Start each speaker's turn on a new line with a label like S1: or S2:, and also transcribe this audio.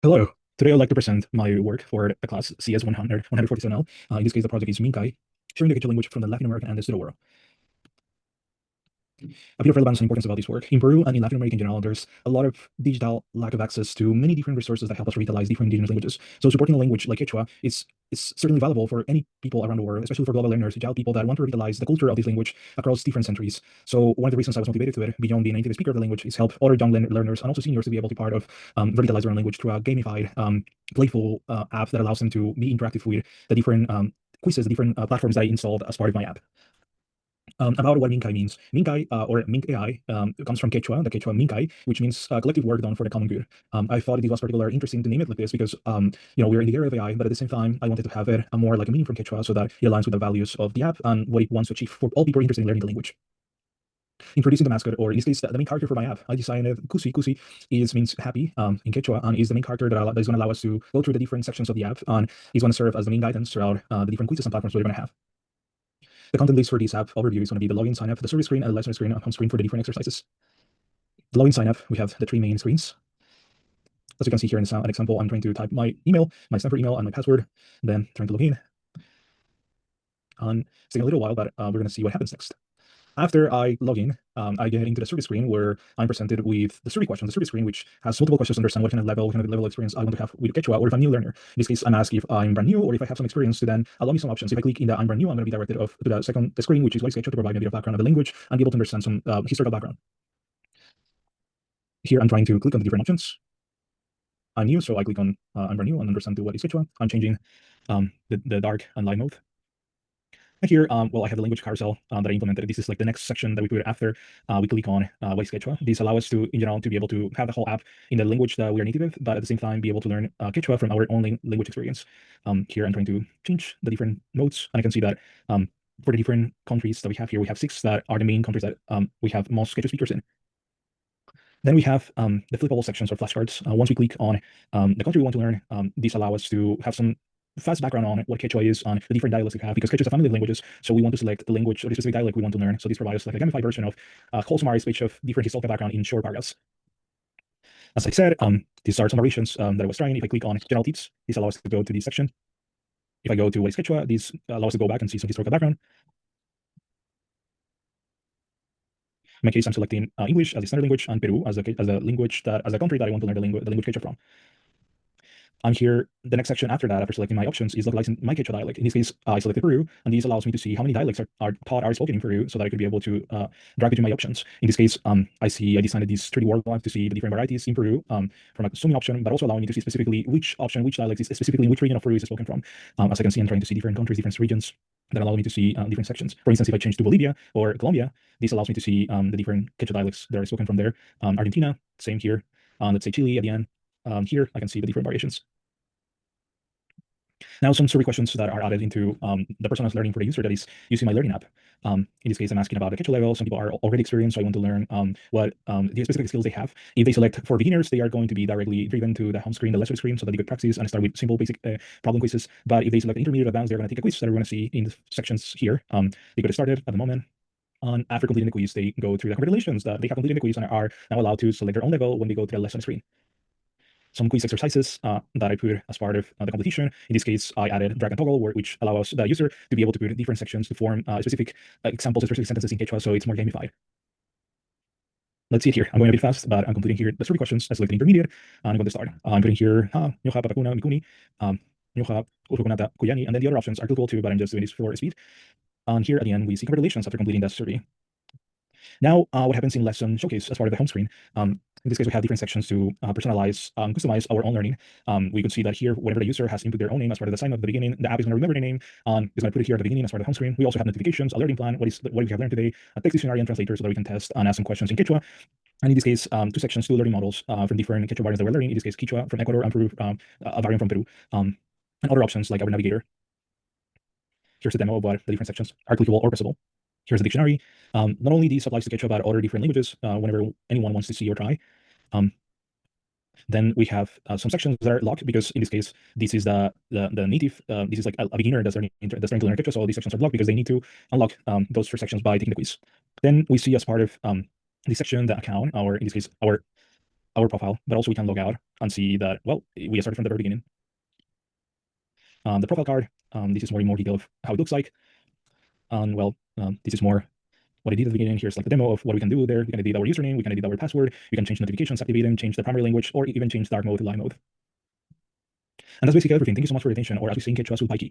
S1: Hello. Today I'd like to present my work for the class CS 147L. In this case, the project is MinkAI, sharing the Quechua language from the Latin American and the pseudo world. A bit of relevance and importance about this work. In Peru and in Latin America in general, there's a lot of digital lack of access to many different resources that help us revitalize different indigenous languages. So supporting a language like Quechua is certainly valuable for any people around the world, especially for global learners, agile people that want to revitalize the culture of this language across different centuries. So one of the reasons I was motivated to it, beyond being a native speaker of the language, is help other young learners and also seniors to be able to be part of revitalize their own language through a gamified, playful app that allows them to be interactive with the different quizzes, the different platforms that I installed as part of my app. About what MinkAI means. MinkAI or MinkAI comes from Quechua, the Quechua MinkAI, which means collective work done for the common good. I thought it was particularly interesting to name it like this because we're in the era of AI, but at the same time, I wanted to have it a more like a meaning from Quechua so that it aligns with the values of the app and what it wants to achieve for all people interested in learning the language. Introducing the mascot, or in this case, the main character for my app, I designed Kusi. Kusi means happy in Quechua, and is the main character that is going to allow us to go through the different sections of the app, and is going to serve as the main guidance throughout the different quizzes and platforms we're going to have. The content list for this app overview is going to be the login sign up, the service screen, and the lesson screen, and home screen for the different exercises. The login sign up, we have the three main screens. As you can see here in an example, I'm trying to type my email, my Stanford email, and my password, then trying to log in. And it's taking a little while, but we're going to see what happens next. After I log in, I get into the survey screen where I'm presented with the survey questions, the survey screen, which has multiple questions to understand what kind of level of experience I want to have with Quechua, or if I'm a new learner. In this case, I'm asked if I'm brand new or if I have some experience to then allow me some options. If I click in the I'm brand new, I'm going to be directed to the second screen, which is what is Quechua, to provide me a bit of background of the language and be able to understand some historical background. Here, I'm trying to click on the different options. I'm new, so I click on I'm brand new and understand what is Quechua. I'm changing the dark and light mode. And here, well, I have the language carousel that I implemented. This is like the next section that we put after we click on Voice Quechua. This allows us to, in general, to be able to have the whole app in the language that we are native with, but at the same time, be able to learn Quechua from our own language experience. Here, I'm trying to change the different modes, and I can see that for the different countries that we have here, we have 6 that are the main countries that we have most Quechua speakers in. Then we have the flippable sections or flashcards. Once we click on the country we want to learn, this allows us to have some fast background on what Quechua is, on the different dialects we have, because Quechua is a family of languages, so we want to select the language or the specific dialect we want to learn. So this provides like a gamified version of a whole summary speech of different historical background in short paragraphs. As I said, these are some variations that I was trying. If I click on general tips, this allows us to go to this section. If I go to what is Quechua, this allows us to go back and see some historical background. In my case, I'm selecting English as the standard language and Peru as a language that as a country that I want to learn the language Quechua from. I'm here, the next section after that, after selecting my options, is localizing my Quechua dialect. In this case, I selected Peru, and this allows me to see how many dialects are taught, are spoken in Peru, so that I could be able to drag between my options. In this case, I designed this 3D world map to see the different varieties in Peru from a zooming option, but also allowing me to see specifically which dialect is specifically in which region of Peru is spoken from. As I can see, I'm trying to see different countries, different regions that allow me to see different sections. For instance, if I change to Bolivia or Colombia, this allows me to see the different Quechua dialects that are spoken from there. Argentina, same here. Let's say Chile at the end. Here, I can see the different variations. Now, some survey questions that are added into the personalized learning for the user that is using my learning app. In this case, I'm asking about the Quechua level. Some people are already experienced, so I want to learn what the specific skills they have. If they select for beginners, they are going to be directly driven to the home screen, the lesson screen, so that they could practice and start with simple, basic problem quizzes. But if they select intermediate advanced, they're going to take a quiz that we're going to see in the sections here. They get started at the moment. And after completing the quiz, they go through the congratulations that they have completed the quiz and are now allowed to select their own level when they go to the lesson screen. Some quiz exercises that I put as part of the competition. In this case, I added drag and toggle, which allows the user to be able to put different sections to form specific examples, specific sentences in Quechua, so it's more gamified. Let's see it here. I'm going a bit fast, but I'm completing here the 30 questions. I select intermediate, and I'm going to start. I'm putting here Nyoha, Papakuna, Mikuni, Nyoha, Urukunata, Kuyani, and then the other options are cool too, but I'm just doing this for speed. And here at the end, we see congratulations after completing that survey. Now, what happens in Lesson Showcase as part of the home screen? In this case, we have different sections to personalize, customize our own learning. We could see that here, whenever the user has input their own name as part of the sign at the beginning, the app is going to remember the name, and is going to put it here at the beginning as part of the home screen. We also have notifications, a learning plan, what we have learned today, a text dictionary and translator so that we can test and ask some questions in Quechua. And in this case, 2 sections, 2 learning models from different Quechua variants that we're learning. In this case, Quechua from Ecuador and Peru, a variant from Peru, and other options like our navigator. Here's a demo of what the different sections are clickable or pressable. Here's the dictionary. Not only these applies to Quechua, but other different languages whenever anyone wants to see or try. Then we have some sections that are locked because in this case, this is the native, this is like a beginner that's starting to learn Quechua, so these sections are blocked because they need to unlock those 3 sections by taking the quiz. Then we see as part of this section, the account, or in this case, our our profile, but also we can log out and see that, well, we started from the very beginning. The profile card, this is more detail of how it looks like. And well, this is more what I did at the beginning. Here's like the demo of what we can do there. We can edit our username, we can edit our password, we can change notifications, activate them, change the primary language, or even change dark mode to live mode. And that's basically everything. Thank you so much for your attention, or as we say in Quechua, sulpaiqui.